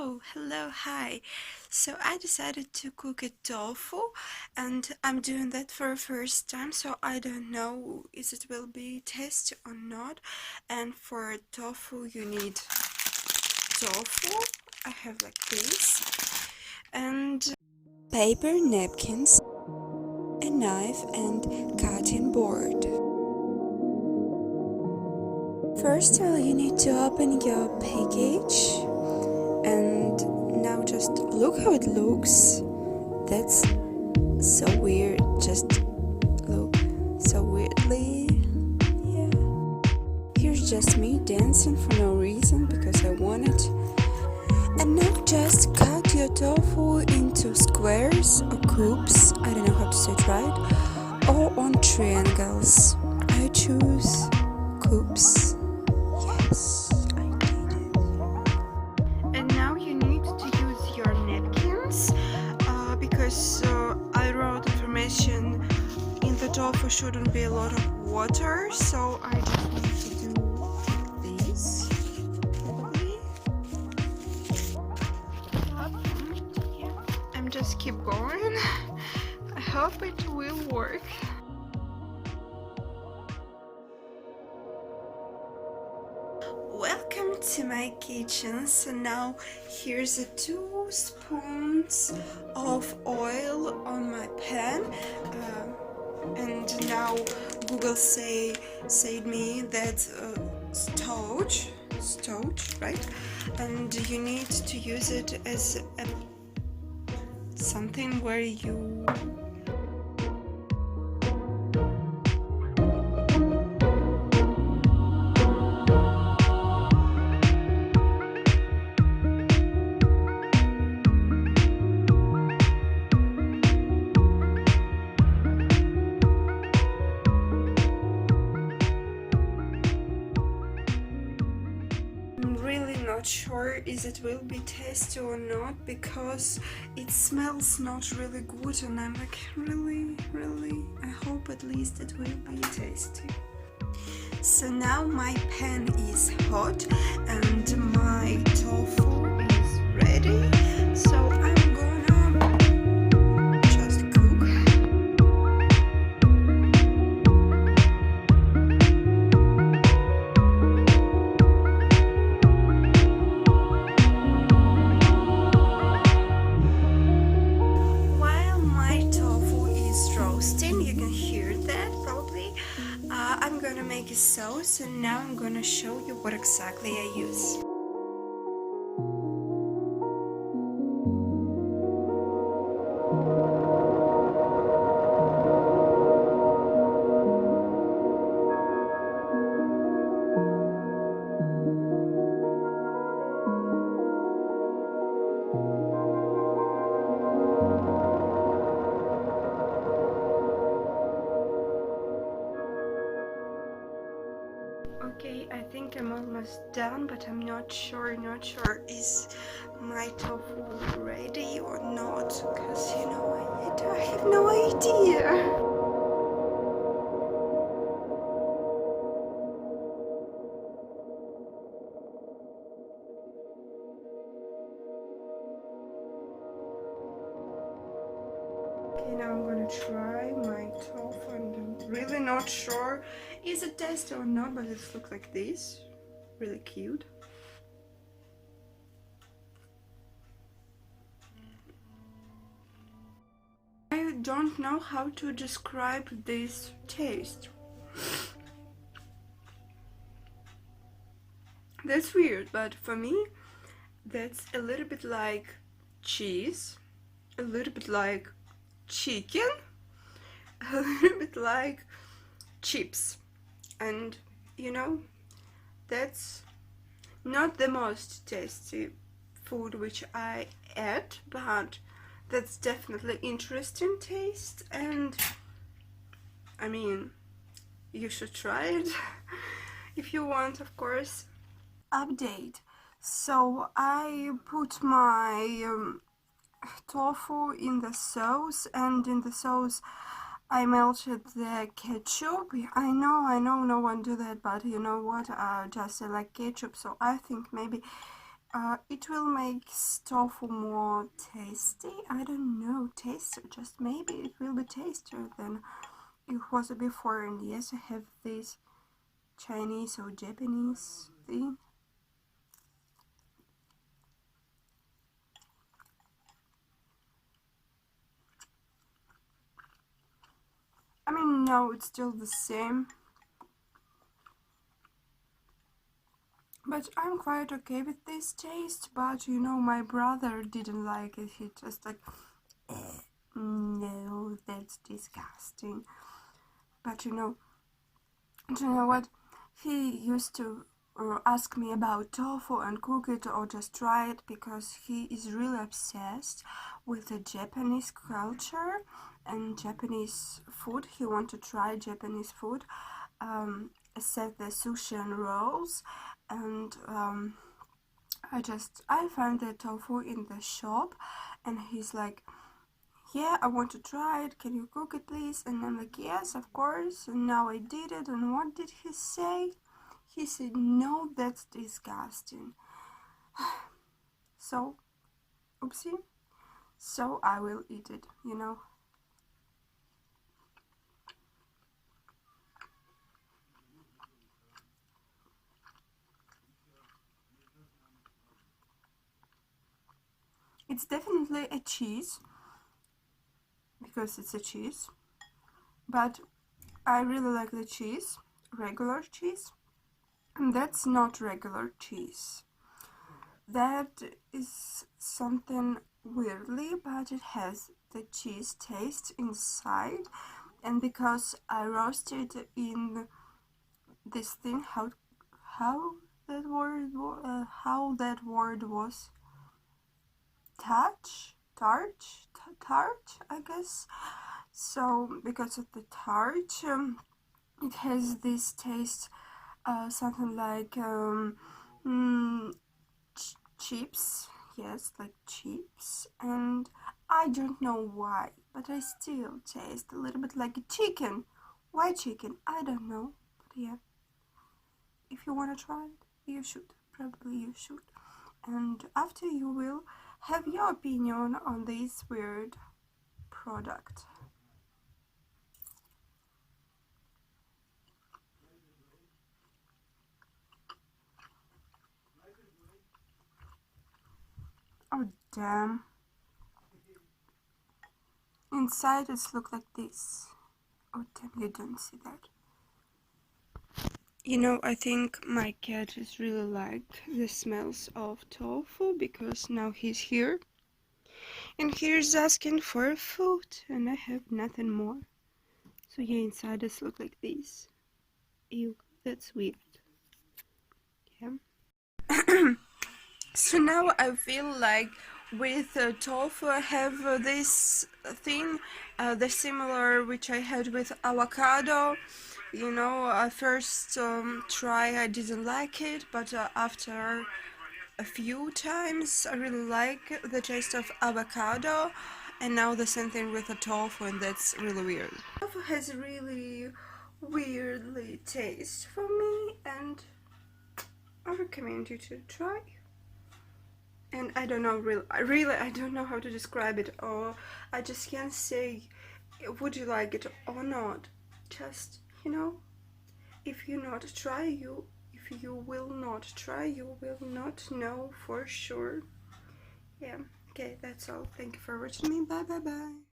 Hello, hi. So I decided to cook a tofu and I'm doing that for the first time, so I don't know if it will be tasty or not. And for tofu you need tofu. I have like this and paper, napkins, a knife and cutting board. First of all, you need to open your package and now just look how it looks. That's so weird, just look so weirdly. Yeah, here's just me dancing for no reason because I wanted. And now just cut your tofu into squares or cubes, I don't know how to say it right, or on triangles. I choose cubes. Yes, I did it. And now you need to use your napkins because I wrote information in the tofu shouldn't be a lot of water, so I just need to do like this. Probably. Yeah. I'm just keep going. I hope it will work. Welcome to my kitchen. So now here's 2 spoons of oil on my pan, and now Google said me that starch, right? And you need to use it as something where you not sure if it will be tasty or not because it smells not really good and I'm like really I hope at least it will be tasty. So now my pan is hot and my tofu is ready, so I'm gonna just cook. You can hear that probably. I'm gonna make a sauce and now I'm gonna show you what exactly I use. Okay, I think I'm almost done, but I'm not sure is my tofu ready or not, because you know, I have no idea. Okay, now I'm gonna try my tofu and I'm really not sure is it tasty or not, but it looks like this. Really cute. I don't know how to describe this taste. That's weird, but for me, that's a little bit like cheese, a little bit like chicken, a little bit like chips. And you know, that's not the most tasty food which I ate, but that's definitely interesting taste, and I mean, you should try it if you want, of course. Update. So I put my tofu in the sauce, and in the sauce I melted the ketchup. I know no one do that, but you know what, just like ketchup, so I think maybe it will make tofu more tasty. I don't know, tastier, just maybe it will be tastier than it was before. And yes, I have this Chinese or Japanese thing. I mean, no, it's still the same. But I'm quite okay with this taste, but you know, my brother didn't like it. He just like, no, that's disgusting. But you know what? He used to ask me about tofu and cook it or just try it because he is really obsessed with the Japanese culture and Japanese food. He wants to try Japanese food, except the sushi and rolls. And I found the tofu in the shop, and he's like, yeah, I want to try it, can you cook it please? And I'm like, yes, of course. And now I did it, and what did he say? He said, no, that's disgusting. So, oopsie. So I will eat it, you know. It's definitely a cheese, because it's a cheese, but I really like the cheese, regular cheese, and that's not regular cheese. That is something weirdly, but it has the cheese taste inside, and because I roasted in this thing, how how that word was, tart, I guess. So because of the tart, it has this taste, something like chips, yes, like chips, and I don't know why, but I still taste a little bit like a chicken. Why chicken? I don't know, but yeah, if you want to try it, you should, probably you should, and after you will have your opinion on this weird product. Oh damn. Inside it looks like this. Oh damn, you don't see that. You know, I think my cat is really like the smells of tofu because now he's here. And he's asking for food and I have nothing more. So yeah, inside it looks like this. Ew, that's weird. Yeah. So now I feel like with tofu I have this thing, the similar which I had with avocado. You know, first try I didn't like it, but after a few times I really like the taste of avocado, and now the same thing with the tofu, and that's really weird. Tofu has really weirdly taste for me, and I recommend you to try. And I don't know, really I don't know how to describe it, or I just can't say would you like it or not. Just, you know, if you not try, if you will not try, you will not know for sure. Yeah, okay, that's all. Thank you for watching me. Bye bye bye.